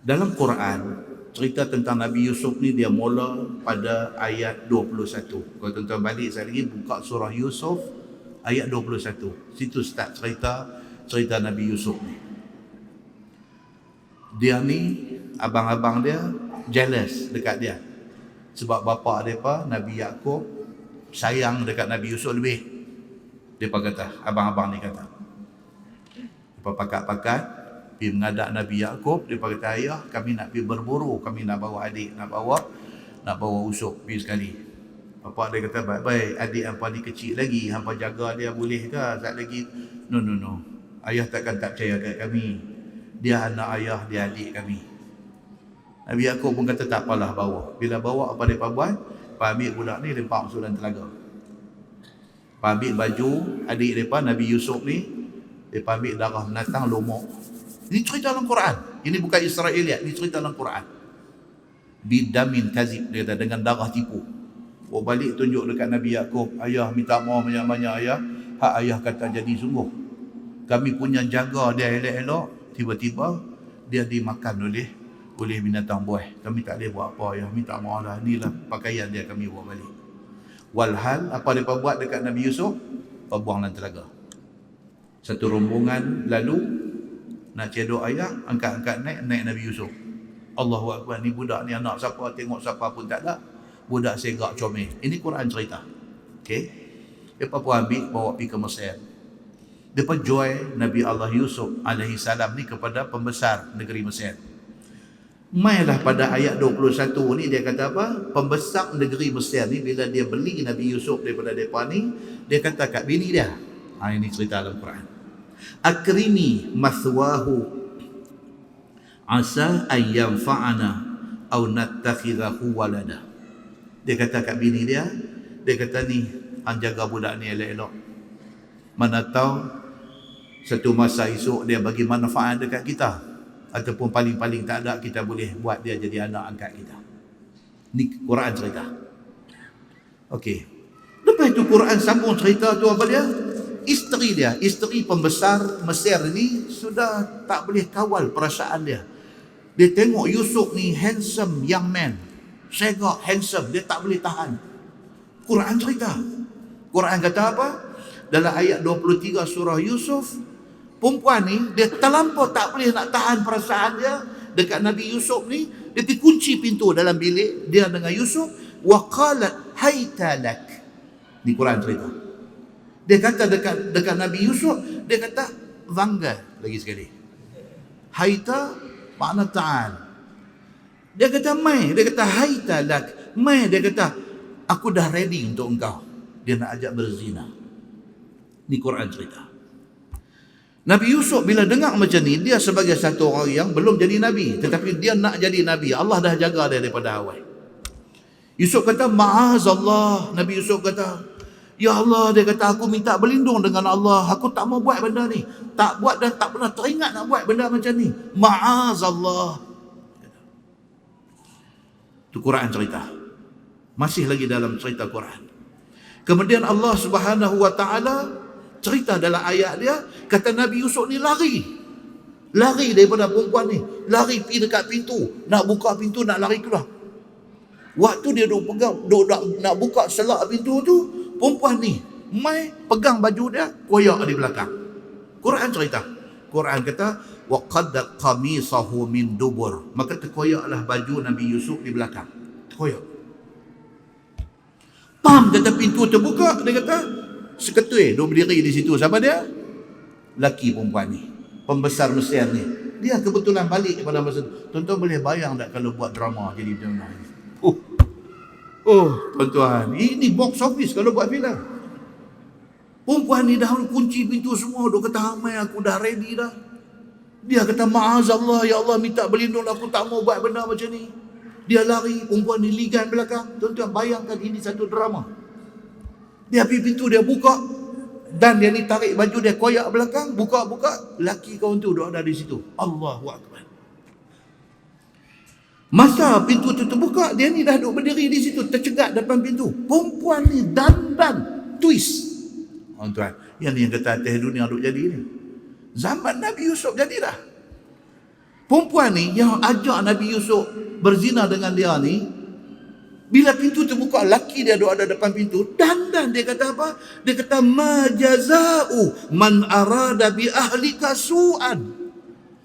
Dalam Quran, cerita tentang Nabi Yusuf ni dia mula pada ayat 21. Kalau tuan-tuan balik saya lagi buka surah Yusuf ayat 21. Situ start cerita Nabi Yusuf ni. Dia ni, abang-abang dia jealous dekat dia. Sebab bapa mereka, Nabi Yaakob, sayang dekat Nabi Yusuf lebih. Mereka kata, abang-abang ni kata. Mereka pakat-pakat, pergi mengadap Nabi Yaakob. Mereka kata, ayah, kami nak pergi berburu. Kami nak bawa adik, nak bawa Yusuf pergi sekali. Bapa dia kata, baik-baik, adik hampa ni kecil lagi. Hampa jaga dia boleh ke? Tak lagi. No. Ayah takkan tak percaya kat kami. Dia anak ayah, dia adik kami. Nabi Yaakob pun kata tak apalah bawa. Bila bawa apa mereka buat? Mereka ambil budak ni, mereka masuk dalam telaga. Mereka ambil baju adik mereka, Nabi Yusuf ni, mereka ambil darah binatang, lomok. Ini cerita dalam Quran. Ini bukan Israeliat, ini cerita dalam Quran. Bidamin kazib, dia kata, dengan darah tipu. Balik tunjuk dekat Nabi Yaakob, ayah minta maaf banyak-banyak ayah. Hak ayah kata jadi sungguh. Kami punya jaga dia elok-elok. Tiba-tiba dia dimakan oleh binatang buas. Kami tak boleh buat apa ya. Minta maaf lah. Inilah pakaian dia kami bawa balik. Walhal apa mereka buat dekat Nabi Yusuf? Mereka buang dalam telaga. Satu rombongan lalu nak cedok ayah, angkat-angkat naik Nabi Yusuf. Allahu Akbar, ni budak ni anak siapa, tengok siapa pun tak ada. Budak segak comel. Ini Quran cerita. Okey. Mereka pun ambil bawa pergi ke Mesir. Mereka jual Nabi Allah Yusuf alaihi salam ni kepada pembesar negeri Mesir. Mailah pada ayat 21 ni dia kata apa? Pembesar negeri Mesir ni bila dia beli Nabi Yusuf daripada mereka ni, dia kata kat bini dia. Ini cerita dalam Quran. Akrimi mathwahu asa an yanfa'ana aw nattakhidahu walada. Dia kata kat bini dia kata ni, hang jaga budak ni elok-elok. Mana tahu satu masa esok dia bagi manfaat dekat kita, ataupun paling-paling tak ada kita boleh buat dia jadi anak angkat kita. Ni Quran cerita. Okey. Lepas itu Quran sambung cerita tu apa dia? Isteri pembesar Mesir ni sudah tak boleh kawal perasaan dia. Dia tengok Yusuf ni handsome young man. Segak handsome, dia tak boleh tahan. Quran cerita. Quran kata apa? Dalam ayat 23 surah Yusuf, perempuan ni dia terlampau tak boleh nak tahan perasaan dia dekat Nabi Yusuf ni. Dia dikunci pintu dalam bilik dia dengan Yusuf. Wa qalat hayta lak. Ni Quran cerita. Dia kata dekat Nabi Yusuf, dia kata vangga lagi sekali. Hayta makna ta'al. Dia kata mai, dia kata hayta lak. Mai, dia kata aku dah ready untuk engkau. Dia nak ajak berzina. Ni Quran cerita. Nabi Yusuf bila dengar macam ni, dia sebagai satu orang yang belum jadi Nabi, tetapi dia nak jadi Nabi. Allah dah jaga dia daripada awal. Yusuf kata, ma'azallah. Nabi Yusuf kata, ya Allah, dia kata aku minta berlindung dengan Allah. Aku tak mau buat benda ni. Tak buat dan tak pernah teringat nak buat benda macam ni. Ma'azallah. Itu Quran cerita. Masih lagi dalam cerita Quran. Kemudian Allah Subhanahu wa ta'ala cerita dalam ayat dia, kata Nabi Yusuf ni lari daripada perempuan ni, lari pergi dekat pintu, nak buka pintu, nak lari keluar. Waktu dia duk nak buka selak pintu tu, perempuan ni mai pegang baju dia, koyak di belakang. Quran cerita. Quran kata wa qad qamisahu min dubur, maka terkoyaklah baju Nabi Yusuf di belakang. Terkoyak. Pam, kata pintu terbuka, dia kata seketui duk berdiri di situ. Siapa dia? Laki perempuan ni, pembesar Mesir ni. Dia kebetulan balik pada masa tu. Tuan-tuan boleh bayang tak kalau buat drama jadi macam ni? Tuan-tuan, ini box office kalau buat filem. Perempuan ni dah kunci pintu semua, duk kata hamai aku dah ready dah. Dia kata ma'azallah, ya Allah minta berlindung, aku tak mau buat benda macam ni. Dia lari, perempuan ni ligan belakang. Tuan-tuan bayangkan ini satu drama. Dia pergi pintu, dia buka, dan dia ni tarik baju dia, koyak belakang, buka-buka, laki kawan tu duduk ada di situ. Allahu Akbar. Masa pintu tu terbuka, dia ni dah duduk berdiri di situ, tercegat depan pintu. Perempuan ni dandan twist. Tuan, yang ni yang kata atas dunia duduk jadi ni. Zaman Nabi Yusuf jadi dah. Perempuan ni yang ajak Nabi Yusuf berzina dengan dia ni, bila pintu terbuka, laki dia ada depan pintu, dan dia kata apa? Dia kata, ma jaza'u man arada bi ahlika su'an.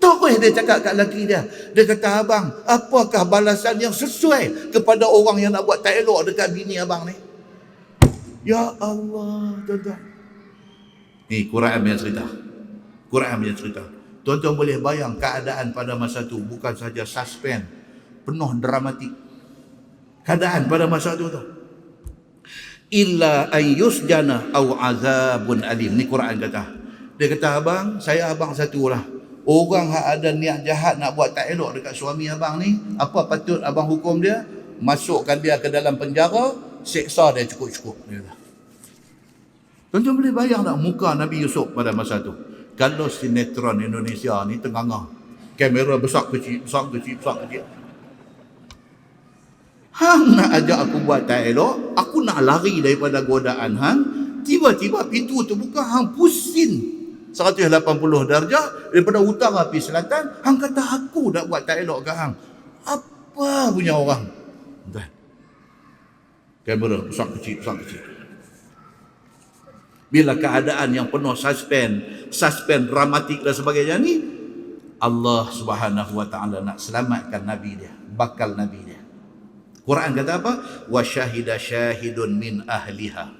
Terus dia cakap kat laki dia. Dia kata, abang, apakah balasan yang sesuai kepada orang yang nak buat tak elok dekat bini abang ni? Ya Allah, tuan-tuan. Ni Quran punya cerita. Quran punya cerita. Tuan-tuan boleh bayang keadaan pada masa tu bukan saja suspens, penuh dramatik. Keadaan pada masa tu illa an yusjana aw azabun alim. Ni Quran kata. Dia kata, abang, saya abang satu lah. Orang yang ada niat jahat nak buat tak elok dekat suami abang ni, apa patut abang hukum dia? Masukkan dia ke dalam penjara, seksa dia cukup-cukup. Dia kata. Tuan-tuan boleh bayang tak muka Nabi Yusuf pada masa tu? Kalau sinetron Indonesia ni tengah-tengah, kamera besar kecil. Hang nak ajak aku buat tak elok, aku nak lari daripada godaan hang, tiba-tiba pintu terbuka, hang pusing 180 darjah daripada utara pergi selatan, hang kata aku nak buat tak elok ke hang. Apa punya orang? Kamera besar kecil. Bila keadaan yang penuh suspens dramatik dan sebagainya ni, Allah Subhanahu wa taala nak selamatkan nabi dia, bakal nabi dia. Quran kata apa? Wa syahida syahidun min ahliha.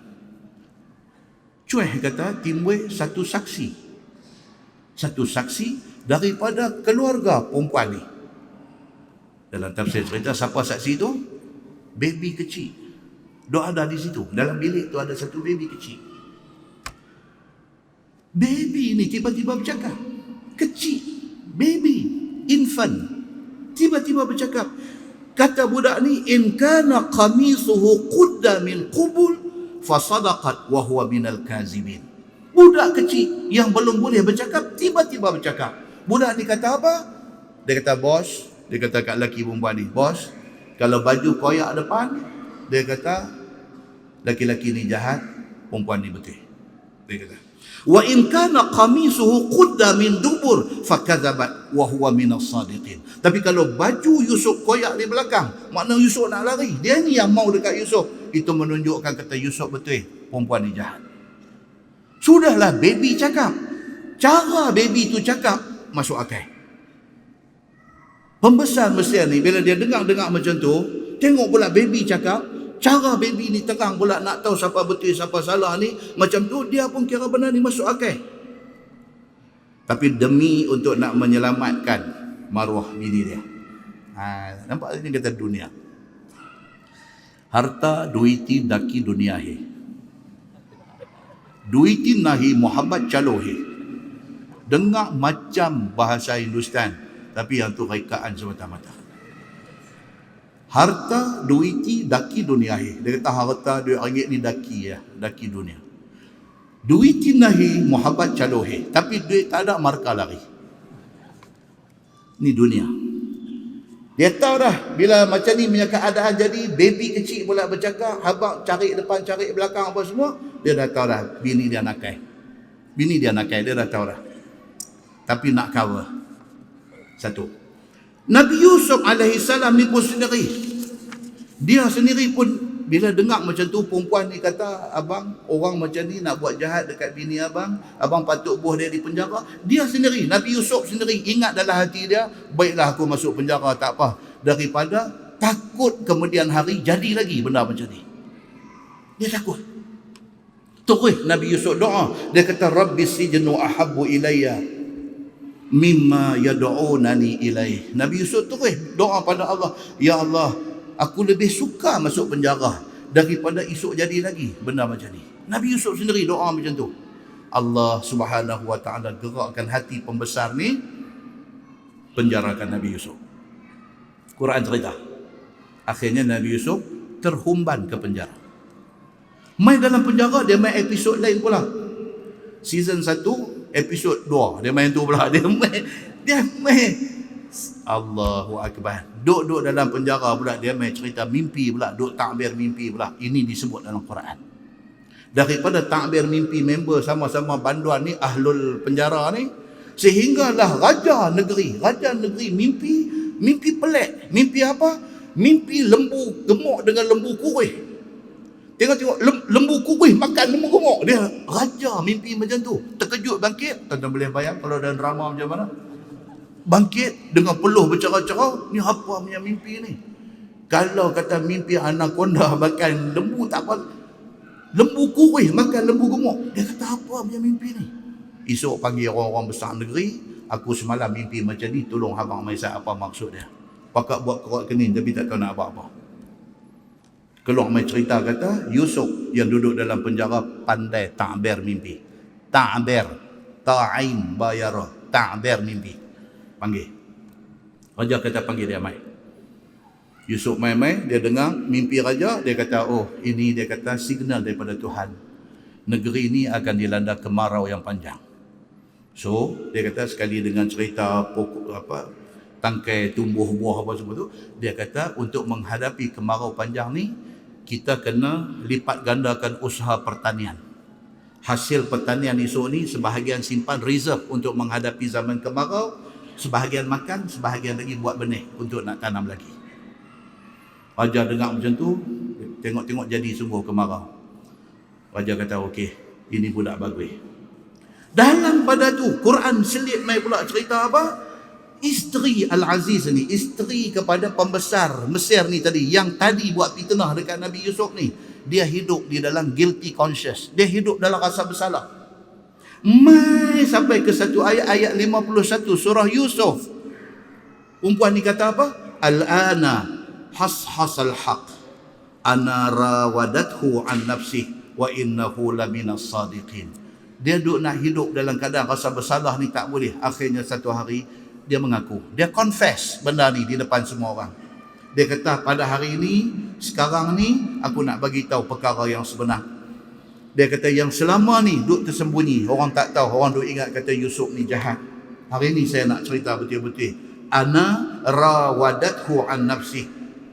Cuih kata timbul satu saksi daripada keluarga perempuan ni. Dalam tafsir cerita, siapa saksi tu? Baby kecil. Dia ada di situ. Dalam bilik tu ada satu baby kecil. Baby ni tiba-tiba bercakap. Kecil. Baby. Infant. Tiba-tiba bercakap. Kata budak ni, in kana qamisuhu qudda min qubul fasadaqat wa huwa minal kazibin. Budak kecil yang belum boleh bercakap tiba-tiba bercakap. Budak ni kata apa? Dia kata, bos, dia kata kat lelaki perempuan ni, bos, kalau baju koyak depan, dia kata laki-laki ni jahat, perempuan ni betul. Dia kata, wa in kana qamisuhu qudda min dubur fakadzabat wa huwa minas sadiqin. Tapi kalau baju Yusuf koyak di belakang, makna Yusuf nak lari. Dia ni yang mau dekat Yusuf. Itu menunjukkan kata Yusuf betul, perempuan ni jahat. Sudahlah baby cakap. Cara baby tu cakap masuk akal. Pembesar Mesir ni bila dia dengar macam tu, tengok pula baby cakap, cara baby ni terang pula nak tahu siapa betul siapa salah ni, macam tu dia pun kira benar ni masuk akal. Tapi demi untuk nak menyelamatkan maruah bini dia. Nampak ni kata dunia. Harta duiti daki dunia he. Duiti nahi Muhammad calohi. Dengar macam bahasa Hindustan, tapi yang tu rekaan semata-mata. Harta duiti daki dunia he. Dia kata harta duit ringgit ni daki ya, daki dunia. Duiti nahi Muhammad calohi, tapi duit tak ada marka lari. Ni dunia. Dia tahu dah bila macam ni punya keadaan jadi, baby kecil pula bercakap, habaq cari depan cari belakang apa semua, dia dah tahu dah bini dia nakai. Bini dia nakai, dia dah tahu dah. Tapi nak cover. Satu. Nabi Yusuf alaihi salam ni pun sendiri. Dia sendiri pun bila dengar macam tu, perempuan ni kata, abang, orang macam ni nak buat jahat dekat bini abang, abang patut buah dia di penjara. Dia sendiri, Nabi Yusuf sendiri ingat dalam hati dia, baiklah aku masuk penjara tak apa, daripada takut kemudian hari jadi lagi benda macam ni. Dia takut. Terus Nabi Yusuf doa, dia kata, Rabbi sijnu ahabbu ilayya mimma yad'unani ilaih. Nabi Yusuf terus doa pada Allah, ya Allah, aku lebih suka masuk penjara daripada esok jadi lagi benda macam ni. Nabi Yusuf sendiri doa macam tu. Allah Subhanahu wa taala gerakkan hati pembesar ni, penjarakan Nabi Yusuf. Quran cerita. Akhirnya Nabi Yusuf terhumban ke penjara. Main dalam penjara, dia main episod lain pula. Season 1, episod 2. Dia main tu pula. Dia main. Allahu Akbar. Duduk dalam penjara pula, dia main cerita mimpi pula, duduk takbir mimpi pula. Ini disebut dalam Quran. Daripada takbir mimpi member sama-sama banduan ni, ahlul penjara ni, Sehinggalah raja negeri mimpi pelik. Mimpi apa? Mimpi lembu gemuk dengan lembu kurih. Tengok lembu kurih makan lembu gemuk. Dia raja mimpi macam tu. Terkejut bangkit. Tuan-tuan boleh bayang kalau dalam drama macam mana? Bangkit dengan peluh bercerau-cerau. Ni apa punya mimpi ni? Kalau kata mimpi anaconda makan lembu, tak apa. Lembu kurih makan lembu gemuk. Dia kata apa punya mimpi ni? Esok panggil orang-orang besar negeri. Aku semalam mimpi macam ni. Tolong abang Maisat apa maksud dia? Pakat buat kerak kening tapi tak tahu nak apa-apa. Keluar mai cerita kata Yusuf yang duduk dalam penjara pandai ta'bir mimpi. Ta'bir. Ta'ain bayara. Ta'bir mimpi. Panggil. Raja kata panggil dia mai. Yusuf mai-mai, dia dengar mimpi raja, dia kata, oh ini dia kata signal daripada Tuhan. Negeri ini akan dilanda kemarau yang panjang. So, dia kata sekali dengan cerita pokok tangkai tumbuh buah apa semua tu, dia kata untuk menghadapi kemarau panjang ni, kita kena lipat gandakan usaha pertanian. Hasil pertanian esok ni sebahagian simpan reserve untuk menghadapi zaman kemarau, sebahagian makan, sebahagian lagi buat benih untuk nak tanam lagi. Raja dengar macam tu, tengok-tengok jadi sungguh kemarau. Raja kata, okey, ini budak bagus. Dalam pada tu, Quran selit mai pula cerita apa? Isteri Al-Aziz ni, isteri kepada pembesar Mesir ni tadi, yang tadi buat fitnah dekat Nabi Yusuf ni, dia hidup di dalam guilty conscious. Dia hidup dalam rasa bersalah. Mai sampai ke satu ayat 51 surah Yusuf. Perempuan ni kata apa? Al-ana hashasal haq. Ana rawadathu an nafsih wa innahu laminas sadiqin. Dia duk nak hidup dalam keadaan rasa bersalah ni tak boleh. Akhirnya satu hari dia mengaku. Dia confess benda ni di depan semua orang. Dia kata pada hari ini, sekarang ni aku nak bagi tahu perkara yang sebenar. Dia kata yang selama ni duk tersembunyi, orang tak tahu, orang duk ingat kata Yusuf ni jahat. Hari ni saya nak cerita betul-betul. Ana rawadathu an nafsih.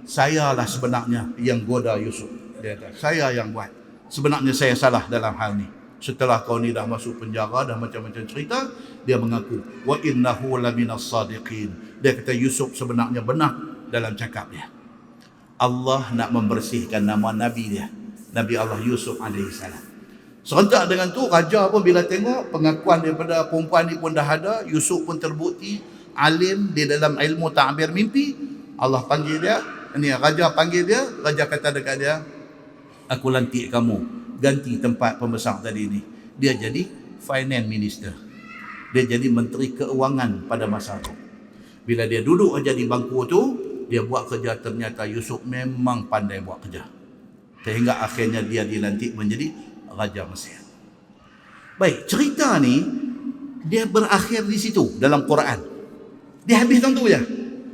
Sayalah sebenarnya yang goda Yusuf. Dia kata, saya yang buat. Sebenarnya saya salah dalam hal ni. Setelah kau ni dah masuk penjara, dah macam-macam cerita, dia mengaku wa innahu laminas sadiqin. Dia kata Yusuf sebenarnya benar dalam cakap dia. Allah nak membersihkan nama nabi dia, Nabi Allah Yusuf AS. Serentak dengan tu, raja pun bila tengok pengakuan daripada perempuan ni pun dah ada, Yusuf pun terbukti alim di dalam ilmu ta'bir mimpi. Allah panggil dia, ini raja panggil dia, raja kata dekat dia, aku lantik kamu ganti tempat pembesar tadi ni. Dia jadi finance minister. Dia jadi menteri keuangan pada masa tu. Bila dia duduk aja di bangku tu, dia buat kerja, ternyata Yusuf memang pandai buat kerja. Sehingga akhirnya dia dilantik menjadi Raja Mesir. Baik, cerita ni dia berakhir di situ dalam Quran. Dia habis tentu je.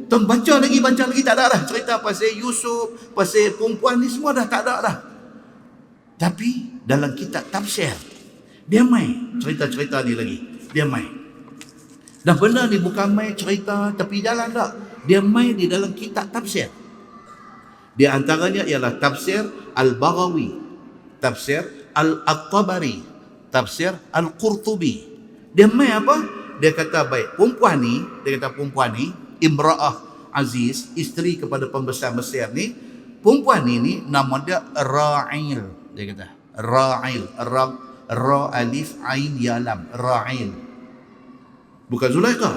Tuan baca lagi tak ada dah. Cerita pasal Yusuf, pasal perempuan ni semua dah tak ada dah. Tapi dalam kitab tafsir, dia mai cerita-cerita ni lagi. Dia mai. Dan benda ni bukan mai cerita tepi jalan tak. Dia mai di dalam kitab tafsir. Di antaranya ialah tafsir Al-Baghawi, tafsir Al-Tabari, tafsir Al-Qurtubi. Dia mai apa? Dia kata baik, perempuan ni Imra'ah Aziz, isteri kepada pembesar Mesir ni, perempuan ni nama dia Ra'il. Dia kata Ra'il, Ra alif ain ya lam, Ra'il. Bukan Zulaikha.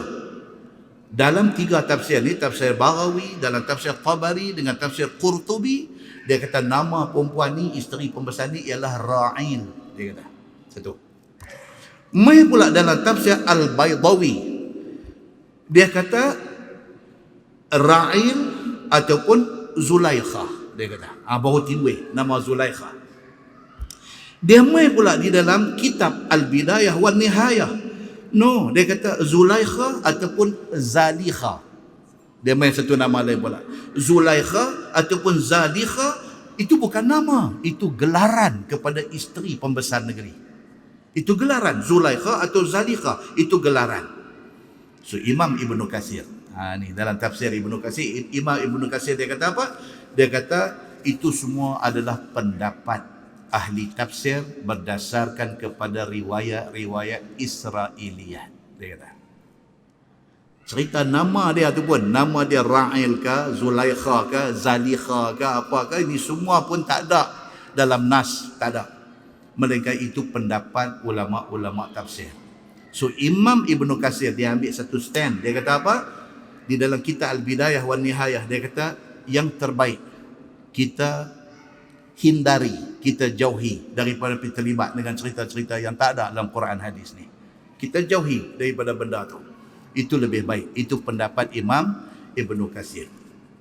Dalam tiga tafsir ni, tafsir Baghawi, dalam tafsir Tabari dengan tafsir Qurtubi, dia kata nama perempuan ni, isteri pembesar ni ialah Ra'il. Dia kata satu. Mai pula dalam tafsir Al-Baydawi, dia kata Ra'il ataupun Zulaikha. Dia kata baru timbul nama Zulaikha. Dia mai pula di dalam kitab Al-Bidayah wan Nihayah. No, dia kata Zulaikha ataupun Zalikha. Dia main satu nama lain pula. Zulaikha ataupun Zalikha itu bukan nama, itu gelaran kepada isteri pembesar negeri. Itu gelaran. Zulaikha atau Zalikha itu gelaran. So Imam Ibnu Katsir, ni dalam tafsir Ibnu Katsir, Imam Ibnu Katsir dia kata apa? Dia kata itu semua adalah pendapat ahli tafsir berdasarkan kepada riwayat-riwayat Israiliyat. Dia kata Cerita nama dia tu pun, nama dia Ra'il ke, Zulaikha ke, Zalikha ke, apa ke, ini semua pun tak ada dalam nas, tak ada. Melainkan itu pendapat ulama-ulama tafsir. So Imam Ibn Katsir dia ambil satu stand. Dia kata apa? Di dalam kitab Al-Bidayah wan Nihayah, dia kata yang terbaik kita hindari, kita jauhi daripada terlibat dengan cerita-cerita yang tak ada dalam Quran hadis ni. Kita jauhi daripada benda tu. Itu lebih baik. Itu pendapat Imam Ibn Katsir.